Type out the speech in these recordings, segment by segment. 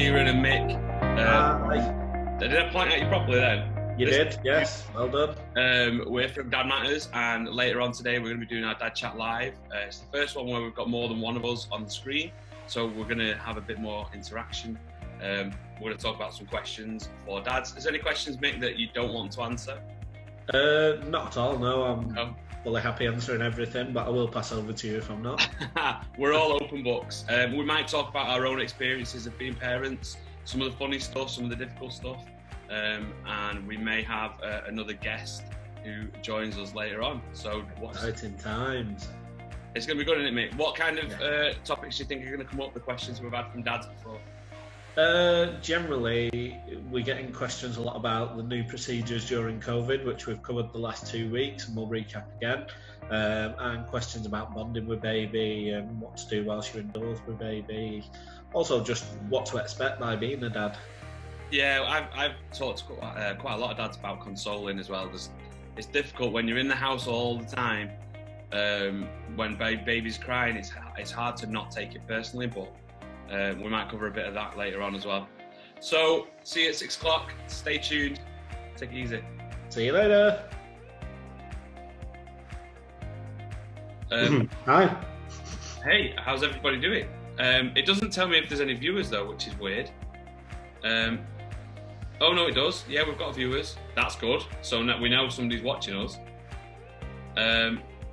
Kieran and Mick. Did I point at you properly then? You did, yes. Well done. We're from Dad Matters, and later on today we're going to be doing our Dad Chat Live. It's the first one where we've got more than one of us on the screen, so we're going to have a bit more interaction. We're going to talk about some questions for dads. Is there any questions, Mick, that you don't want to answer? Not at all, no. I'm fully happy answering everything, but I will pass over to you if I'm not. We're all open books. We might talk about our own experiences of being parents, some of the funny stuff, some of the difficult stuff, and we may have another guest who joins us later on. So exciting times. It's going to be good, isn't it, Mick? What kind of topics do you think are going to come up, the questions we've had from dads before? Generally, we're getting questions a lot about the new procedures during COVID, which we've covered the last 2 weeks, and we'll recap again. And questions about bonding with baby and what to do whilst you're indoors with baby. Also, just what to expect by being a dad. Yeah, I've talked to quite a lot of dads about consoling as well. It's difficult when you're in the house all the time. When baby's crying, it's hard to not take it personally, but we might cover a bit of that later on as well. So, see you at 6 o'clock. Stay tuned. Take it easy. See you later. Hi. Hey, how's everybody doing? It doesn't tell me if there's any viewers though, which is weird. Oh no, it does. Yeah, we've got viewers. That's good. So now we know somebody's watching us.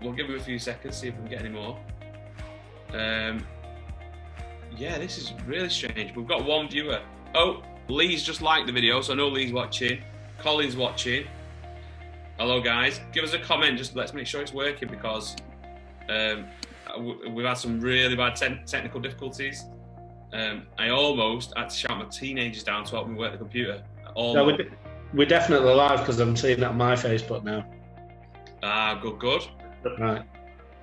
We'll give them a few seconds, see if we can get any more. Yeah, this is really strange. We've got one viewer. Oh, Lee's just liked the video, so I know Lee's watching. Colin's watching. Hello, guys. Give us a comment. Just let's make sure it's working because we've had some really bad technical difficulties. I almost had to shout my teenagers down to help me work the computer. No, we're definitely live because I'm seeing that on my Facebook now. Good. Right.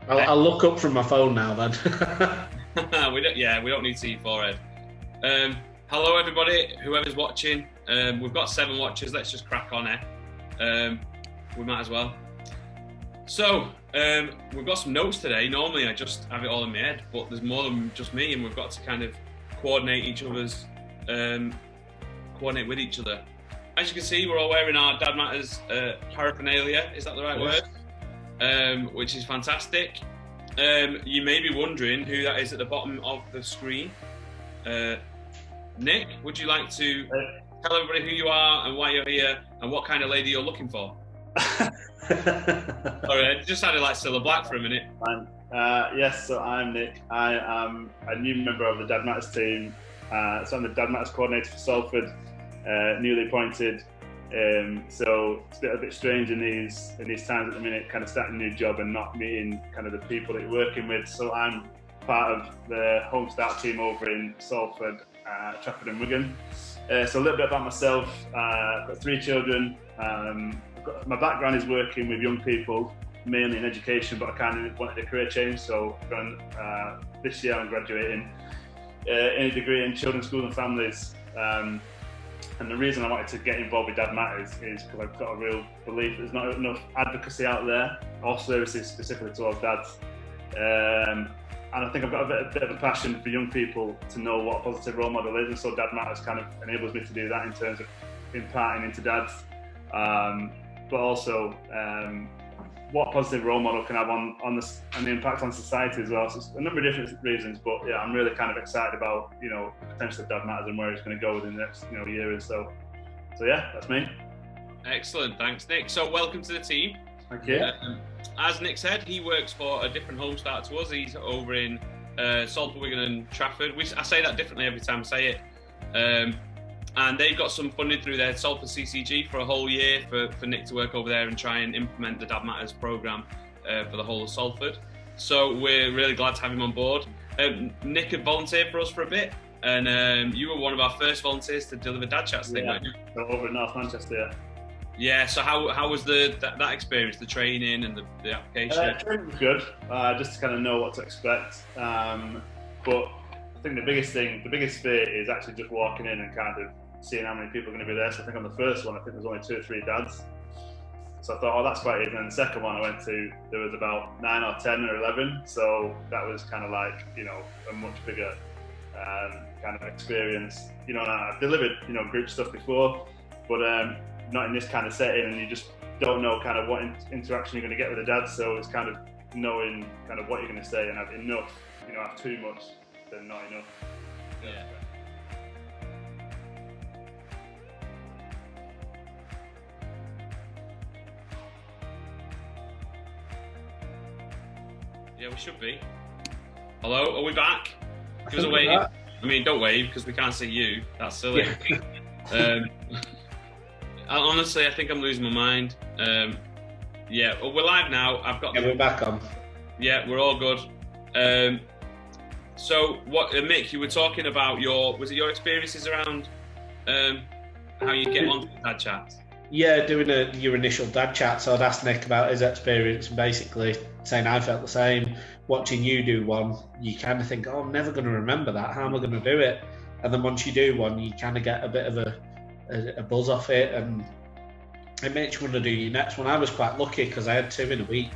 I'll look up from my phone now then. we don't need to see your forehead. Hello everybody, whoever's watching. We've got 7 watchers. Let's just crack on we might as well. So we've got some notes today. Normally I just have it all in my head, but there's more than just me, and we've got to kind of coordinate with each other. As you can see, we're all wearing our Dad Matters paraphernalia. Is that the right word? Which is fantastic. You may be wondering who that is at the bottom of the screen. Nick, would you like to tell everybody who you are and why you're here and what kind of lady you're looking for? Sorry, it just sounded like Cilla Black for a minute. Yes, so I'm Nick. I am a new member of the Dad Matters team. So I'm the Dad Matters coordinator for Salford, newly appointed. So it's a bit strange in these times at the minute, kind of starting a new job and not meeting kind of the people that you're working with. So I'm part of the home start team over in Salford, Trafford and Wigan. So a little bit about myself. I've got 3 children. My background is working with young people, mainly in education, but I kind of wanted a career change. So this year I'm graduating in a degree in children's schools and families. And the reason I wanted to get involved with Dad Matters is because I've got a real belief there's not enough advocacy out there or services specifically towards dads. And I think I've got a bit of a passion for young people to know what a positive role model is, and so Dad Matters kind of enables me to do that in terms of imparting into dads, but also what positive role model can have on the impact on society as well. So it's a number of different reasons, but yeah, I'm really kind of excited about the potential of Dad Matters and where it's going to go within the next year or so. So yeah, that's me. Excellent, thanks Nick. So welcome to the team. Thank you. As Nick said, he works for a different home start to us. He's over in Salford, Wigan and Trafford. I say that differently every time I say it. And they've got some funding through their Salford CCG for a whole year for Nick to work over there and try and implement the Dad Matters programme for the whole of Salford. So we're really glad to have him on board. Nick had volunteered for us for a bit, and you were one of our first volunteers to deliver Dad Chats thing, weren't you? So over in North Manchester, yeah. Yeah, so how was that experience, the training and the application? Training was good, just to kind of know what to expect. But I think the biggest fear is actually just walking in and kind of seeing how many people are going to be there. So I think on the first one, I think there was only 2 or 3 dads. So I thought, that's quite easy. And then the second one I went to, there was about 9 or 10 or 11. So that was kind of like, a much bigger kind of experience. You know, and I've delivered, you know, group stuff before, but not in this kind of setting, and you just don't know kind of what interaction you're going to get with the dad. So it's kind of knowing kind of what you're going to say and have enough. You know, have too much than not enough. Yeah. Yeah, we should be. Hello, are we back? Give us a wave. I mean, don't wave because we can't see you. That's silly. Honestly, I think I'm losing my mind. Yeah, well, we're live now. We're back on. Yeah, we're all good. So, what, Mick? You were talking about was it your experiences around how you get onto the dad chat? Yeah, doing your initial dad chat. So I'd asked Nick about his experience and basically saying I felt the same. Watching you do one, you kind of think, oh, I'm never going to remember that. How am I going to do it? And then once you do one, you kind of get a bit of a buzz off it, and it makes you want to do your next one. I was quite lucky because I had 2 in a week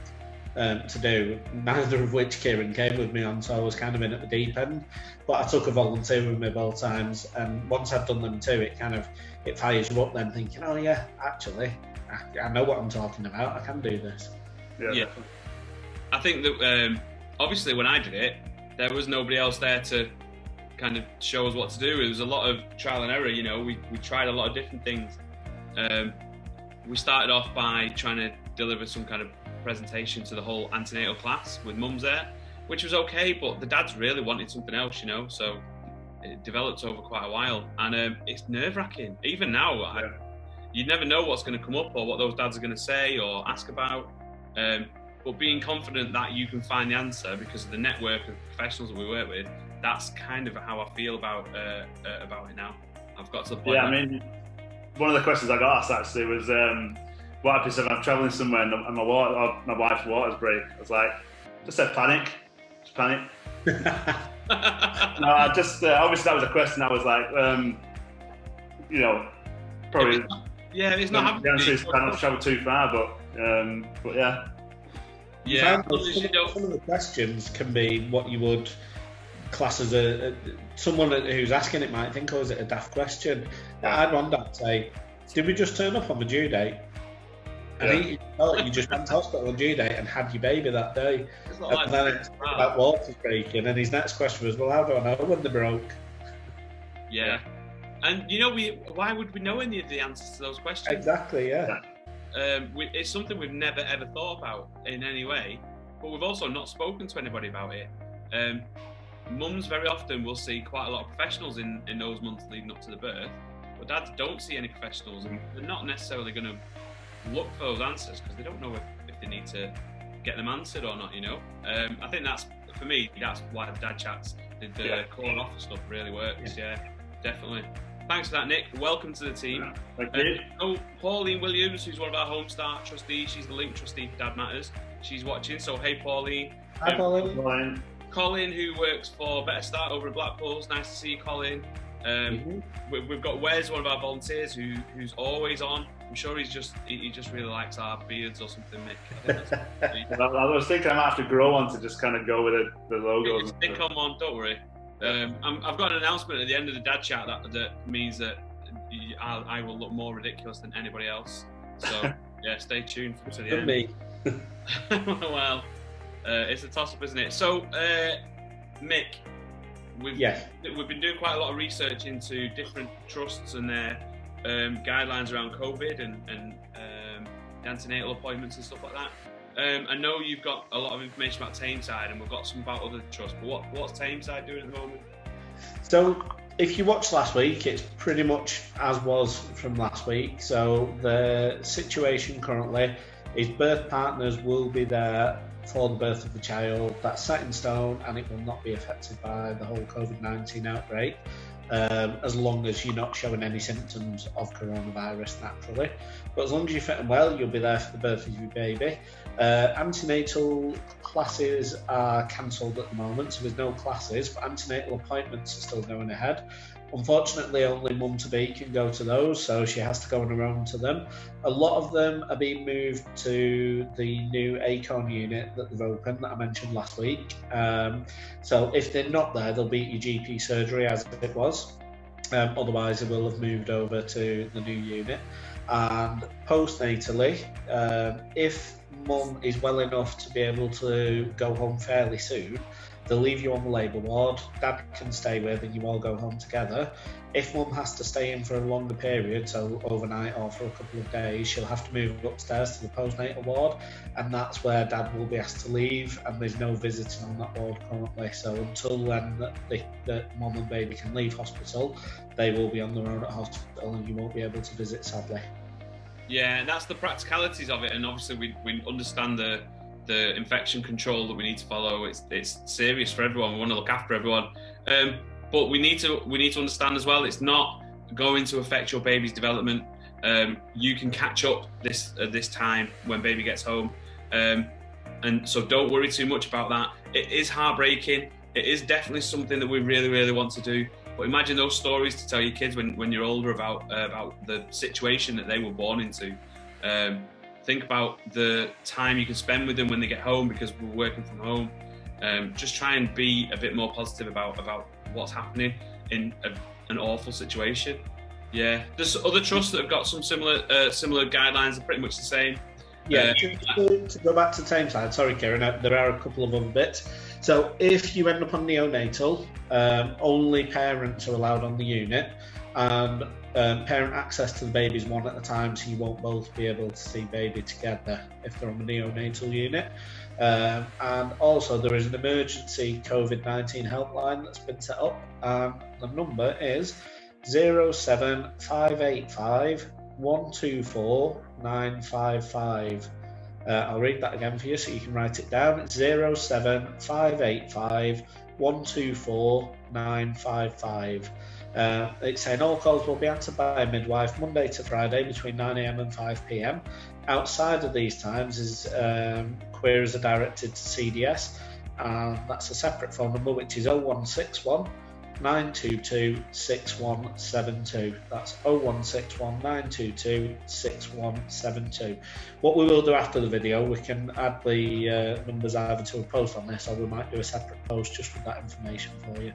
to do, neither of which Kieran came with me on, so I was kind of in at the deep end. But I took a volunteer with me both times, and once I've done them 2, it fires you up then thinking, oh yeah, actually, I know what I'm talking about, I can do this. Yeah. I think that obviously when I did it, there was nobody else there to kind of show us what to do. It was a lot of trial and error, you know. We tried a lot of different things. We started off by trying to deliver some kind of presentation to the whole antenatal class with mums there, which was okay, but the dads really wanted something else, you know, so it developed over quite a while, and it's nerve-wracking. Even now, you never know what's going to come up or what those dads are going to say or ask about, but being confident that you can find the answer because of the network of professionals that we work with, that's kind of how I feel about it now. I've got to the point. Yeah, I mean, one of the questions I got asked actually was, what happens if I'm travelling somewhere and my wife's waters break? I was like, just said panic, just panic. No, I just obviously that was a question. I was like, you know, probably. It's not. The answer is not travel too far, but yeah. Yeah. Some of the questions can be what you would class as someone who's asking it might think, oh, is it a daft question? I had one that say, did we just turn up on the due date? And you just went to hospital on due date and had your baby that day. And then it's about waters breaking, and his next question was, well, how do I know when they broke? Yeah. And you know, why would we know any of the answers to those questions? Exactly, yeah. It's something we've never ever thought about in any way, but we've also not spoken to anybody about it. Mums very often will see quite a lot of professionals in those months leading up to the birth, but dads don't see any professionals, and they're not necessarily going to look for those answers because they don't know if they need to get them answered or not, you know. I think that's, for me, that's why the dad chats, the calling off stuff really works. Yeah, definitely. Thanks for that, Nick. Welcome to the team. Thank you. Oh, Pauline Williams, who's one of our Homestart trustees, she's the link trustee for Dad Matters. She's watching, so hey, Pauline. Hi, Pauline. Colin, who works for Better Start over at Blackpool. It's nice to see you, Colin. We've got Wes, one of our volunteers, who's always on. I'm sure he just really likes our beards or something, Mick. I was thinking I might have to grow one to just kind of go with the logo. Stick on one, don't worry. I've got an announcement at the end of the dad chat that means that I will look more ridiculous than anybody else. So yeah, stay tuned to the end. Me. Well, it's a toss-up, isn't it? So, Mick, we've been doing quite a lot of research into different trusts and their guidelines around COVID and antenatal appointments and stuff like that. I know you've got a lot of information about Tameside, and we've got some about other trusts, but what's Tameside doing at the moment? So, if you watched last week, it's pretty much as was from last week. So, the situation currently is birth partners will be there for the birth of the child. That's set in stone, and it will not be affected by the whole COVID-19 outbreak, as long as you're not showing any symptoms of coronavirus naturally. But as long as you're fit and well, you'll be there for the birth of your baby. Antenatal classes are cancelled at the moment, so there's no classes, but antenatal appointments are still going ahead. Unfortunately, only mum-to-be can go to those, so she has to go on her own to them. A lot of them are being moved to the new Acorn unit that they've opened that I mentioned last week. So if they're not there, they'll be at your GP surgery as it was. Otherwise, they will have moved over to the new unit. And postnatally, if mum is well enough to be able to go home fairly soon, they'll leave you on the labour ward. Dad can stay with, and you all go home together. If mum has to stay in for a longer period, so overnight or for a couple of days, she'll have to move upstairs to the postnatal ward, and that's where Dad will be asked to leave, and there's no visiting on that ward currently. So until then that mum and baby can leave hospital, they will be on their own at hospital, and you won't be able to visit, sadly. Yeah, and that's the practicalities of it, and obviously we understand the infection control that we need to follow. It's serious for everyone. We want to look after everyone, but we need to understand as well. It's not going to affect your baby's development. You can catch up this time when baby gets home, and so don't worry too much about that. It is heartbreaking. It is definitely something that we really, really want to do. But imagine those stories to tell your kids when you're older about the situation that they were born into. Think about the time you can spend with them when they get home, because we're working from home. Just try and be a bit more positive about what's happening in an awful situation. Yeah, there's other trusts that have got some similar guidelines. Are pretty much the same. Yeah, to go back to Tameside, sorry Kieran, there are a couple of other bits. So if you end up on neonatal, only parents are allowed on the unit, and parent access to the baby is one at a time, so you won't both be able to see baby together if they're on the neonatal unit. And also there is an emergency COVID-19 helpline that's been set up. The number is 07585 124 955. I'll read that again for you so you can write it down. It's 07585 124 955. It's saying all calls will be answered by a midwife Monday to Friday between 9 a.m. and 5 p.m. Outside of these times is queries are directed to CDS, and that's a separate phone number, which is 0161 922 6172. That's 0161 922 6172. What we will do after the video, we can add the numbers either to a post on this, or we might do a separate post just with that information for you.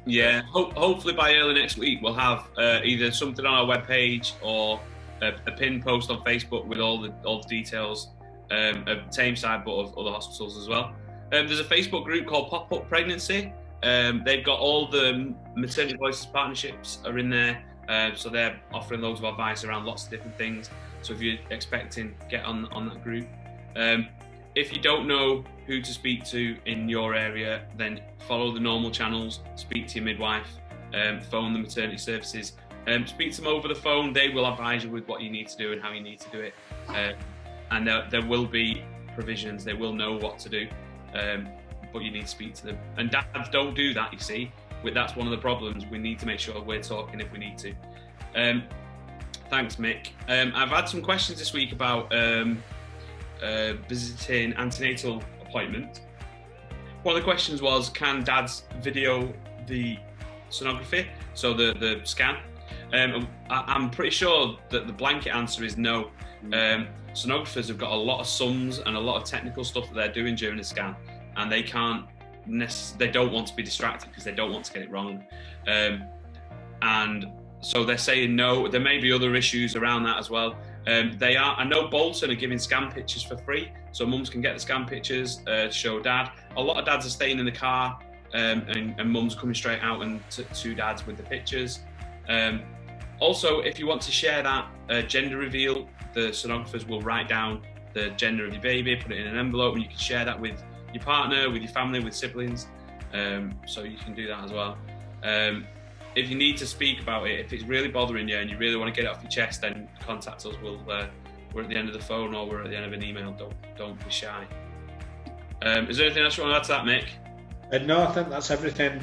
Yeah, hopefully by early next week we'll have either something on our webpage or a pinned post on Facebook with all the details of Tameside, but of other hospitals as well. There's a Facebook group called Pop Up Pregnancy. They've got all the Maternity Voices partnerships are in there, so they're offering loads of advice around lots of different things. So if you're expecting, get on that group. If you don't know who to speak to in your area, then follow the normal channels, speak to your midwife, phone the maternity services, speak to them over the phone. They will advise you with what you need to do and how you need to do it. And there will be provisions, they will know what to do, but you need to speak to them. And dads don't do that, you see. That's one of the problems. We need to make sure we're talking if we need to. Thanks, Mick. I've had some questions this week about visiting antenatal appointment. One of the questions was, can dads video the sonography, so the scan? I'm pretty sure that the blanket answer is no. Sonographers have got a lot of sums and a lot of technical stuff that they're doing during the scan, and they don't want to be distracted because they don't want to get it wrong. And so they're saying no. There may be other issues around that as well. I know Bolton are giving scan pictures for free, so mums can get the scan pictures to show dad. A lot of dads are staying in the car, and mums coming straight out and to dads with the pictures. Also, if you want to share that gender reveal, the sonographers will write down the gender of your baby, put it in an envelope, and you can share that with your partner, with your family, with siblings. So you can do that as well. If you need to speak about it, if it's really bothering you and you really want to get it off your chest, then contact us. We're at the end of the phone or we're at the end of an email. Don't be shy. Is there anything else you want to add to that, Mick? No, I think that's everything.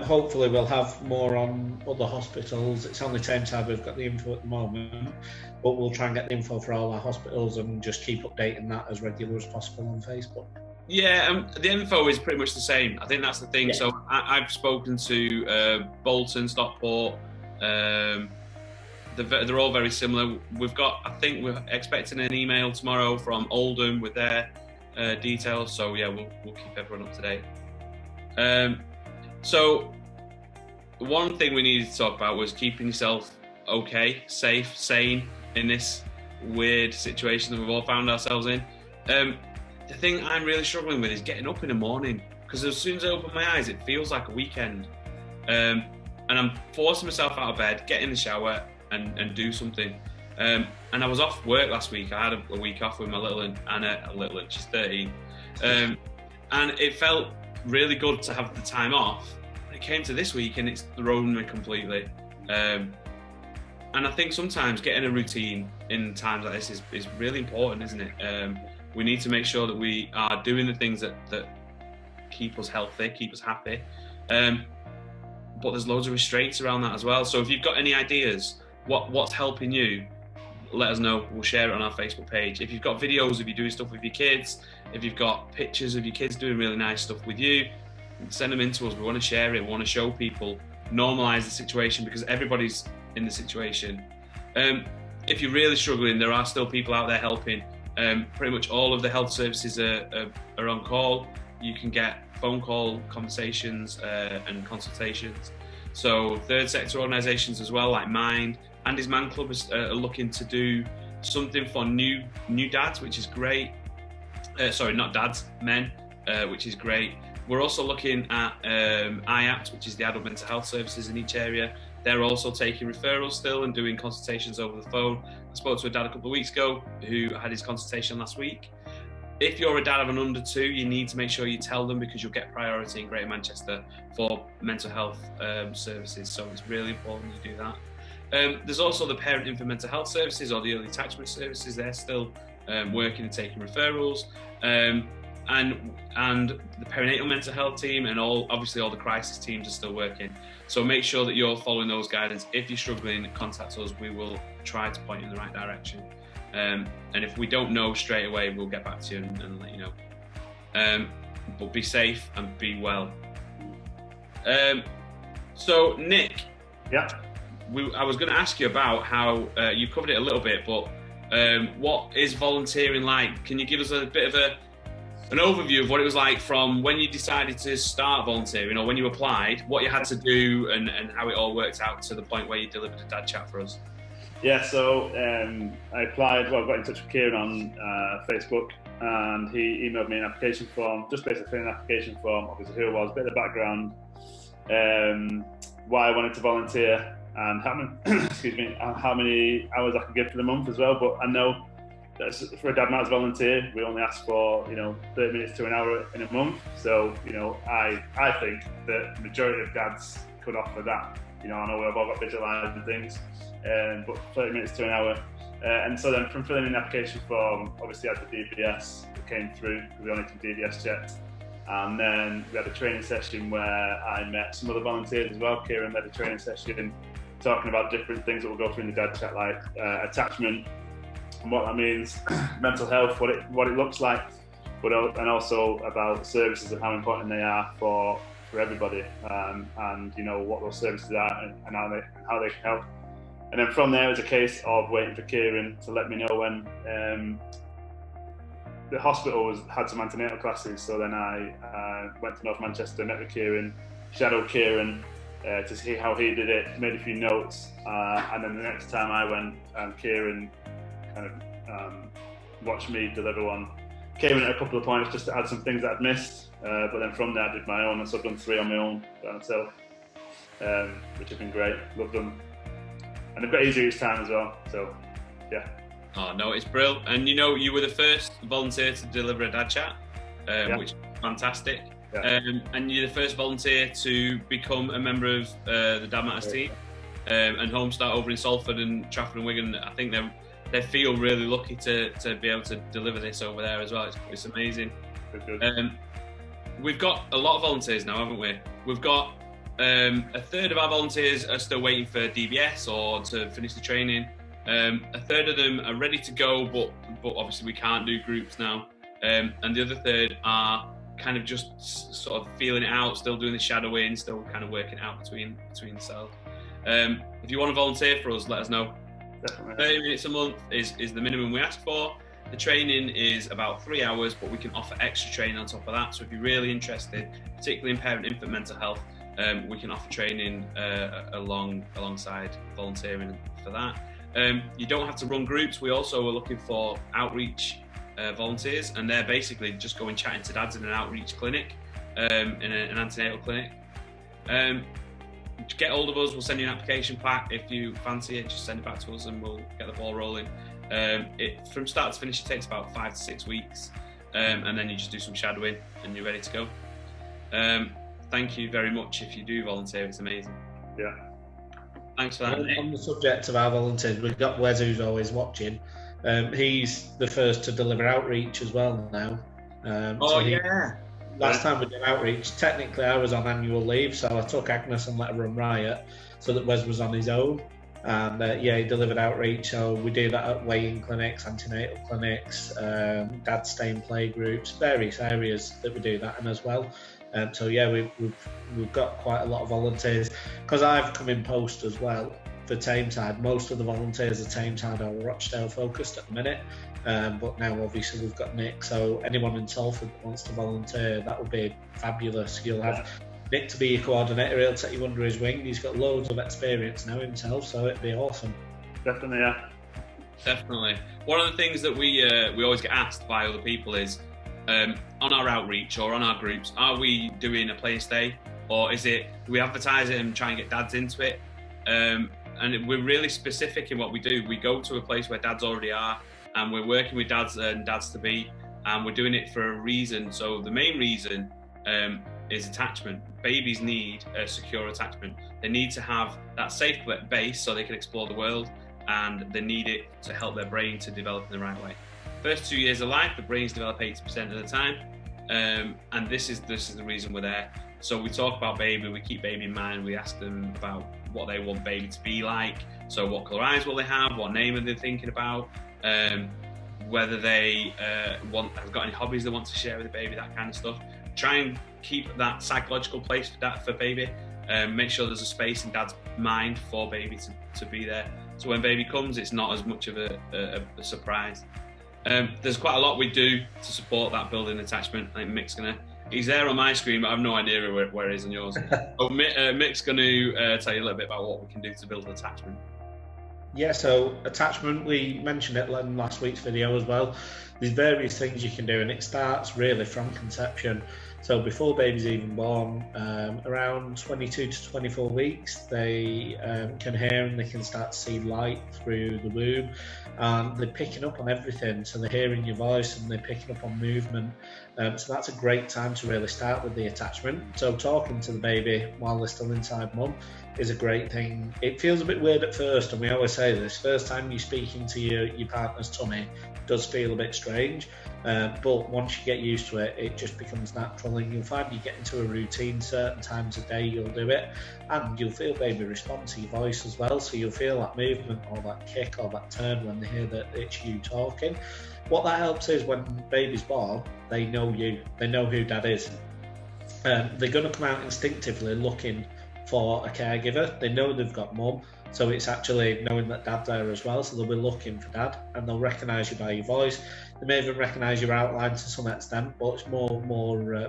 Hopefully we'll have more on other hospitals. It's only Tameside we've got the info at the moment, but we'll try and get the info for all our hospitals and just keep updating that as regular as possible on Facebook. Yeah, the info is pretty much the same. I think that's the thing. Yeah. So I've spoken to Bolton, Stockport. They're all very similar. I think we're expecting an email tomorrow from Oldham with their details. So yeah, we'll keep everyone up to date. So one thing we needed to talk about was keeping yourself okay, safe, sane in this weird situation that we've all found ourselves in. The thing I'm really struggling with is getting up in the morning, because as soon as I open my eyes, it feels like a weekend. And I'm forcing myself out of bed, get in the shower and do something. And I was off work last week. I had a week off with my little one, she's 13. And it felt really good to have the time off. It came to this week and it's thrown me completely. And I think sometimes getting a routine in times like this is really important, isn't it? We need to make sure that we are doing the things that keep us healthy, keep us happy. But there's loads of restraints around that as well. So if you've got any ideas, what's helping you, let us know. We'll share it on our Facebook page. If you've got videos of you doing stuff with your kids, if you've got pictures of your kids doing really nice stuff with you, send them in to us. We want to share it. We want to show people, normalise the situation, because everybody's in the situation. If you're really struggling, there are still people out there helping. Pretty much all of the health services are on call. You can get phone call conversations and consultations. So third sector organisations as well, like Mind. Andy's Man Club are looking to do something for new dads, which is great. Sorry, not dads, men, which is great. We're also looking at IAPT, which is the Adult Mental Health Services in each area. They're also taking referrals still and doing consultations over the phone. I spoke to a dad a couple of weeks ago who had his consultation last week. If you're a dad of an under 2, you need to make sure you tell them, because you'll get priority in Greater Manchester for mental health services. So it's really important you do that. There's also the Parent Infant Mental Health Services, or the Early Attachment Services. They're still working and taking referrals. And the perinatal mental health team and obviously all the crisis teams are still working. So make sure that you're following those guidance. If you're struggling, contact us. We will try to point you in the right direction. And if we don't know straight away, we'll get back to you and let you know. But be safe and be well. So Nick, yeah, I was going to ask you about how you covered it a little bit, but what is volunteering like? Can you give us a bit of an overview of what it was like from when you decided to start volunteering, or when you applied, what you had to do, and how it all worked out to the point where you delivered a dad chat for us? Yeah, so I applied, got in touch with Kieran on Facebook, and he emailed me an application form, just basically an application form, obviously who I was, a bit of the background, why I wanted to volunteer, and how many hours I could give for the month as well. But I know that for a dad matters volunteer, we only ask for 30 minutes to an hour in a month. So I think that the majority of dads could offer that. I know we've all got visualised and things, but 30 minutes to an hour. And so then from filling in the application form, obviously I had the DBS that came through, because we only did DBS checked. And then we had a training session where I met some other volunteers as well. Kieran led a training session talking about different things that we'll go through in the dad chat, like attachment and what that means, mental health, what it looks like, and also about services and how important they are for everybody, and what those services are and how they can help. And then from there, it was a case of waiting for Kieran to let me know when the hospital had some antenatal classes. So then I went to North Manchester, met with Kieran, shadowed Kieran to see how he did it, made a few notes, and then the next time I went, Kieran kind of watched me deliver one. Came in at a couple of points just to add some things that I'd missed, but then from there I did my own, and so I've done 3 on my own by myself, which have been great. Loved them, and they've got easier each time as well. So yeah. Oh no, it's brilliant. And you were the first volunteer to deliver a dad chat, which is fantastic. Yeah. And you're the first volunteer to become a member of the Dad Matters team, and Home Start over in Salford and Trafford and Wigan. I think they feel really lucky to be able to deliver this over there as well. It's amazing. We've got a lot of volunteers now, haven't we? We've got a third of our volunteers are still waiting for DBS or to finish the training. A third of them are ready to go, but obviously we can't do groups now. and the other third are kind of just sort of feeling it out, still doing the shadowing, still kind of working out between themselves. If you want to volunteer for us, let us know. Definitely. 30 minutes a month is the minimum we ask for. The training is about 3 hours, but we can offer extra training on top of that. So if you're really interested, particularly in parent and infant mental health, we can offer training alongside volunteering for that. You don't have to run groups. We also are looking for outreach volunteers, and they're basically just going chatting to dads in an outreach clinic, in an antenatal clinic. Get hold of us, we'll send you an application pack. If you fancy it, just send it back to us and we'll get the ball rolling. From start to finish, it takes about 5 to 6 weeks, and then you just do some shadowing and you're ready to go. Thank you very much if you do volunteer, it's amazing. Yeah. Thanks for that. On the subject of our volunteers, we've got Wes, who's always watching. He's the first to deliver outreach as well now. Last time we did outreach, technically I was on annual leave, so I took Agnes and let her run riot so that Wes was on his own. And he delivered outreach. So we do that at weigh-in clinics, antenatal clinics, dad stay and play groups, various areas that we do that in as well. We've got quite a lot of volunteers, because I've come in post as well for Tameside. Most of the volunteers at Tameside are Rochdale focused at the minute, but now obviously we've got Nick, so anyone in Salford that wants to volunteer, that would be fabulous. You'll have Nick to be your coordinator, he'll take you under his wing. He's got loads of experience now himself, so it'd be awesome. Definitely, yeah. Definitely. One of the things that we always get asked by other people is, on our outreach or on our groups, are we doing a play and stay, or do we advertise it and try and get dads into it? And we're really specific in what we do. We go to a place where dads already are, and we're working with dads and dads to be, and we're doing it for a reason. So the main reason is attachment. Babies need a secure attachment. They need to have that safe base so they can explore the world, and they need it to help their brain to develop in the right way. First 2 years of life, the brains develop 80% of the time, and this is the reason we're there. So we talk about baby, we keep baby in mind, we ask them about what they want baby to be like. So what colour eyes will they have, what name are they thinking about, whether they have got any hobbies they want to share with the baby, that kind of stuff. Try and keep that psychological place for baby. Make sure there's a space in dad's mind for baby to be there. So when baby comes, it's not as much of a surprise. There's quite a lot we do to support that building attachment. I think Mick's he's there on my screen, but I have no idea where he is on yours. So Mick's going to tell you a little bit about what we can do to build attachment. Yeah, so attachment, we mentioned it in last week's video as well. There's various things you can do, and it starts really from conception. So before baby's even born, around 22 to 24 weeks, they can hear and they can start to see light through the womb. They're picking up on everything, so they're hearing your voice and they're picking up on movement. So that's a great time to really start with the attachment. So talking to the baby while they're still inside mum is a great thing. It feels a bit weird at first, and we always say this, first time you're speaking to your partner's tummy does feel a bit strange, but once you get used to it, it just becomes natural, and you'll find you get into a routine. Certain times a day you'll do it, and you'll feel baby respond to your voice as well, so you'll feel that movement or that kick or that turn when they hear that it's you talking. What that helps is when baby's born, they know you, they know who dad is. They're going to come out instinctively looking for a caregiver. They know they've got mum, so it's actually knowing that dad's there as well, so they'll be looking for dad, and they'll recognise you by your voice. They may even recognise your outline to some extent, but it's more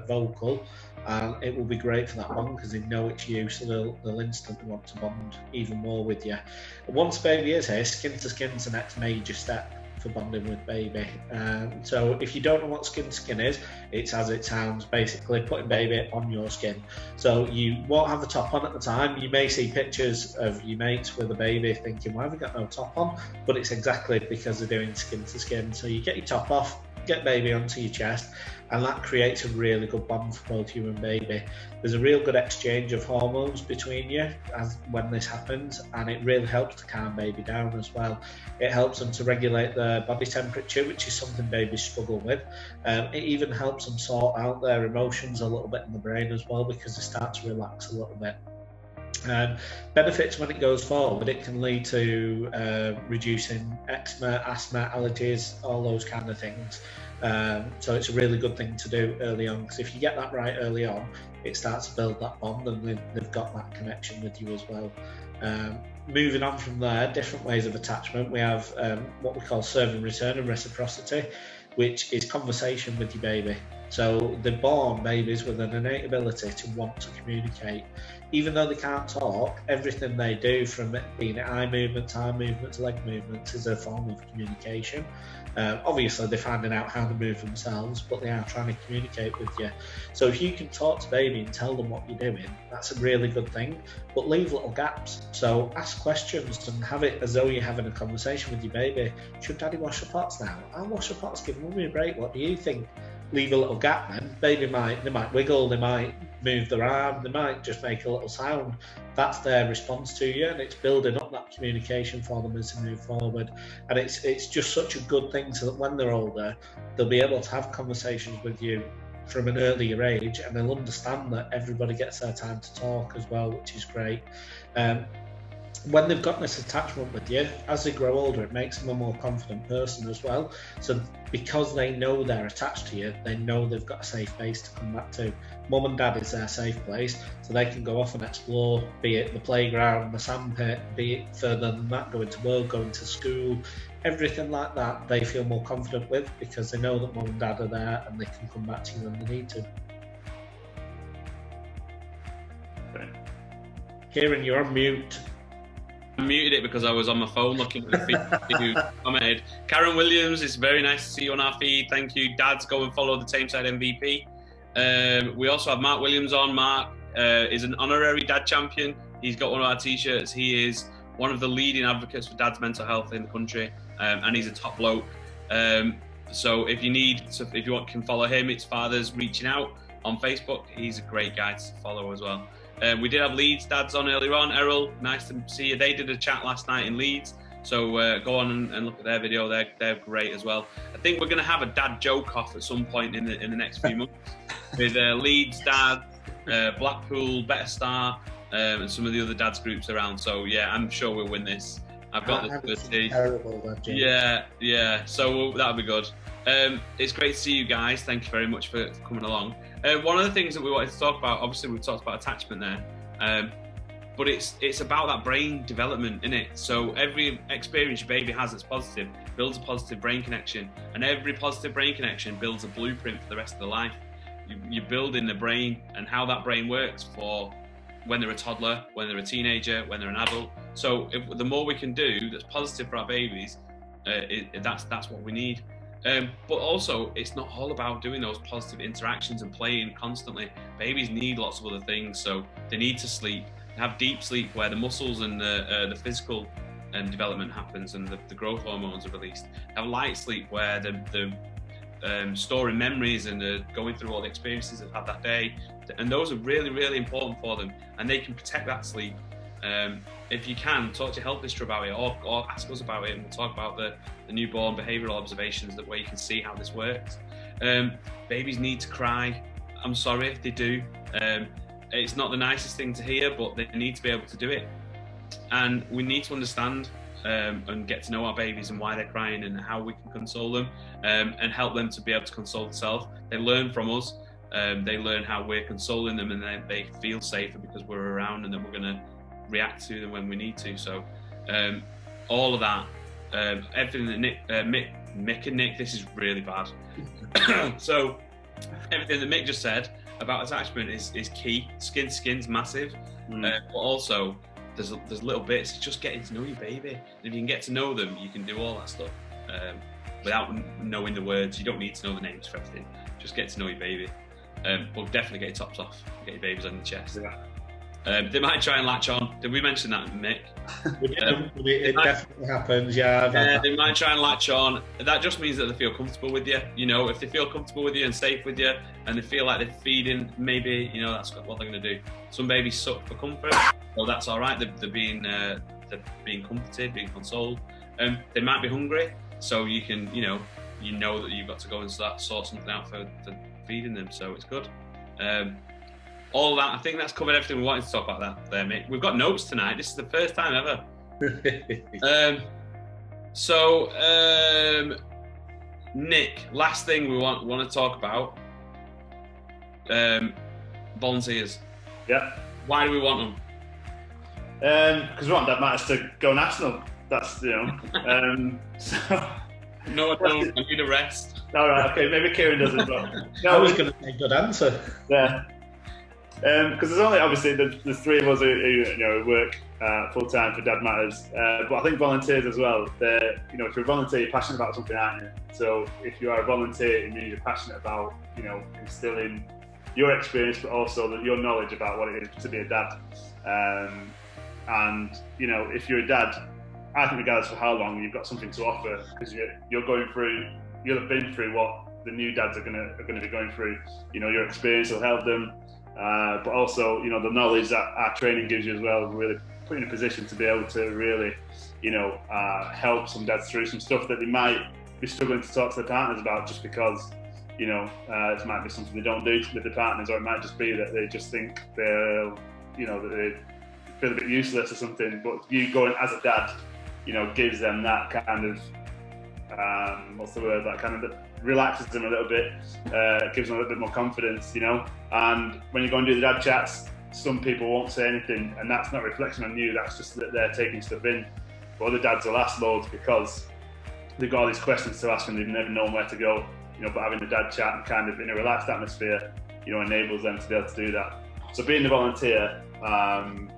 vocal, and it will be great for that one because they know it's you, so they'll instantly want to bond even more with you. Once baby is here, skin to skin is the next major step for bonding with baby. So if you don't know what skin to skin is, it's as it sounds, basically putting baby on your skin. So you won't have the top on at the time. You may see pictures of your mates with a baby thinking, why have we got no top on? But it's exactly because they're doing skin to skin. So you get your top off, get baby onto your chest, and that creates a really good bond for both you and baby. There's a real good exchange of hormones between you when this happens, and it really helps to calm baby down as well. It helps them to regulate their body temperature, which is something babies struggle with. It even helps them sort out their emotions a little bit in the brain as well, because they start to relax a little bit. Benefits when it goes forward, it can lead to reducing eczema, asthma, allergies, all those kind of things. So it's a really good thing to do early on, because if you get that right early on, it starts to build that bond, and they've got that connection with you as well. Moving on from there, different ways of attachment. We have what we call serve and return and reciprocity, which is conversation with your baby. So they're born babies with an innate ability to want to communicate. Even though they can't talk, everything they do, from it being eye movements, arm movements, leg movements, is a form of communication. Obviously, they're finding out how to move themselves, but they are trying to communicate with you. So if you can talk to baby and tell them what you're doing, that's a really good thing. But leave little gaps. So ask questions and have it as though you're having a conversation with your baby. Should daddy wash the pots now? I'll wash the pots, give mummy a break. What do you think? Leave a little gap then. Baby they might wiggle, they might move their arm, they might just make a little sound. That's their response to you, and it's building up that communication for them as they move forward. And it's just such a good thing, so that when they're older, they'll be able to have conversations with you from an earlier age, and they'll understand that everybody gets their time to talk as well, which is great. When they've got this attachment with you, as they grow older, it makes them a more confident person as well. So because they know they're attached to you, they know they've got a safe base to come back to. Mum and dad is their safe place, so they can go off and explore, be it the playground, the sandpit, be it further than that, going to work, going to school, everything like that, they feel more confident with, because they know that mum and dad are there and they can come back to you when they need to. Okay. Kieran, you're on mute. I muted it because I was on my phone looking at the feed who commented. Karen Williams, it's very nice to see you on our feed. Thank you. Dads, go and follow the Tameside MVP. We also have Mark Williams on. Mark is an honorary dad champion. He's got one of our t-shirts. He is one of the leading advocates for dad's mental health in the country, and he's a top bloke. So if you can follow him, it's Fathers Reaching Out on Facebook. He's a great guy to follow as well. We did have Leeds dads on earlier on. Errol, nice to see you. They did a chat last night in Leeds, so go on and look at their video. They're great as well. I think we're going to have a dad joke off at some point in the next few months with Leeds dad, Blackpool, Better Start, and some of the other dads groups around. So yeah, I'm sure we'll win this. I've got the ability. Terrible, yeah. So that'll be good. It's great to see you guys. Thank you very much for coming along. One of the things that we wanted to talk about, obviously we've talked about attachment there, but it's about that brain development, isn't it? So every experience your baby has that's positive builds a positive brain connection, and every positive brain connection builds a blueprint for the rest of their life. You're building the brain and how that brain works for when they're a toddler, when they're a teenager, when they're an adult. So the more we can do that's positive for our babies, that's what we need. But also, it's not all about doing those positive interactions and playing constantly. Babies need lots of other things, so they need to sleep, have deep sleep where the muscles and the physical development happens and the growth hormones are released. Have light sleep where the storing memories and going through all the experiences they've had that day, and those are really, really important for them, and they can protect that sleep. If you can, talk to your health visitor about it, or ask us about it, and we'll talk about the newborn behavioural observations, that way you can see how this works. Babies need to cry. I'm sorry if they do. It's not the nicest thing to hear, but they need to be able to do it. And we need to understand and get to know our babies and why they're crying and how we can console them, and help them to be able to console themselves. They learn from us. They learn how we're consoling them, and then they feel safer because we're around, and then we're going to react to them when we need to. So all of that, everything that Mick and Nick, this is really bad. So everything that Mick just said about attachment is key. Skin to skin's massive, but also there's little bits. It's just getting to know your baby, and if you can get to know them, you can do all that stuff without knowing the words. You don't need to know the names for everything. Just get to know your baby. But definitely get your tops off, get your babies on your chest. They might try and latch on. Did we mention that, Mick? It definitely happens, yeah. They might try and latch on. That just means that they feel comfortable with you. You know, if they feel comfortable with you and safe with you, and they feel like they're feeding, maybe, you know, that's what they're going to do. Some babies suck for comfort. Well, that's all right. They're being comforted, being consoled. They might be hungry, so you can, you know that you've got to go and sort something out for feeding them. So it's good. all that. I think that's covered everything we wanted to talk about that there, mate. We've got notes tonight. This is the first time ever. Nick, last thing we want to talk about, volunteers. Yeah. Why do we want them? Because we want Dad Matters to go national. That's, so... No, I don't. I need a rest. All right, okay, maybe Kieran doesn't. But no, I was going to say a good answer. Yeah. Because there's only obviously the three of us who work full time for Dad Matters, but I think volunteers as well. If you're a volunteer, you're passionate about something, aren't you? So if you are a volunteer, it means you're passionate about instilling your experience, but also your knowledge about what it is to be a dad. And if you're a dad, I think regardless of how long, you've got something to offer because you'll have been through what the new dads are going to be going through. Your experience will help them. But also, the knowledge that our training gives you as well, really put you in a position to be able to really, help some dads through some stuff that they might be struggling to talk to their partners about just because, it might be something they don't do with their partners, or it might just be that they just think that they feel a bit useless or something. But you going as a dad, gives them that kind of, that kind of relaxes them a little bit, gives them a little bit more confidence, and when you go and do the dad chats, some people won't say anything, and that's not a reflection on you, that's just that they're taking stuff in. But other dads will ask loads because they've got all these questions to ask and they've never known where to go, but having the dad chat and kind of in a relaxed atmosphere, enables them to be able to do that. So being a volunteer,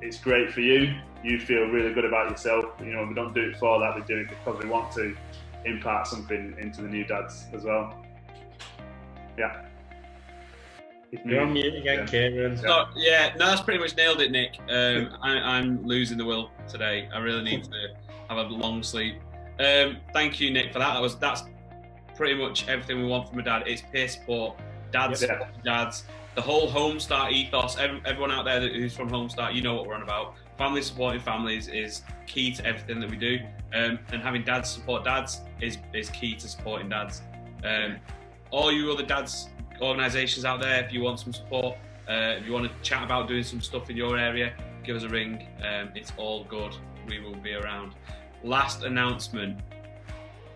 it's great for you. You feel really good about yourself. We don't do it for that, we do it because we want to impart something into the new dads as well. Yeah. You're on mute again, Kieran. So, that's pretty much nailed it, Nick. I'm losing the will today. I really need to have a long sleep. Thank you, Nick, for that. That's pretty much everything we want from a dad. It's peer support, dads, dads, the whole Homestart ethos. Everyone out there who's from Homestart, you know what we're on about. Family supporting families is key to everything that we do, and having dads support dads is key to supporting dads. All you other dads organisations out there, if you want some support, if you want to chat about doing some stuff in your area, give us a ring. It's all good. We will be around. Last announcement.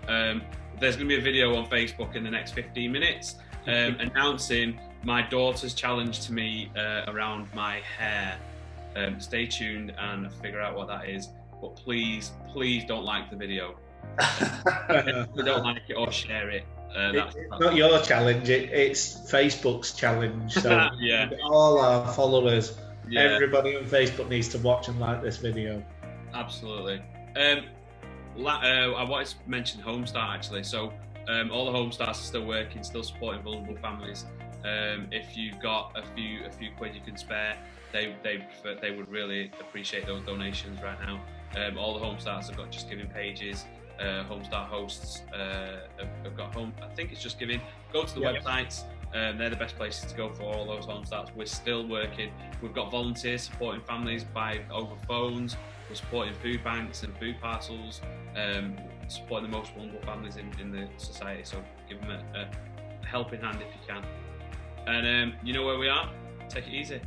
There's going to be a video on Facebook in the next 15 minutes announcing my daughter's challenge to me around my hair. Stay tuned and figure out what that is. But please don't like the video. Don't like it or share it. That's not your challenge, it's Facebook's challenge. So all our followers, everybody on Facebook needs to watch and like this video. Absolutely. I wanted to mention Homestart actually. So all the Homestarts are still working, still supporting vulnerable families. If you've got a few quid you can spare, they would really appreciate those donations right now. All the Homestarts have got Just Giving pages. Homestart hosts have got home. I think it's Just Giving. Go to the websites. They're the best places to go for all those Homestarts. We're still working. We've got volunteers supporting families over phones. We're supporting food banks and food parcels. Supporting the most vulnerable families in the society. So give them a helping hand if you can. And you know where we are. Take it easy.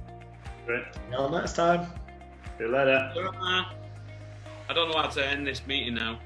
Great. Until next time. See you later. I don't know how to end this meeting now.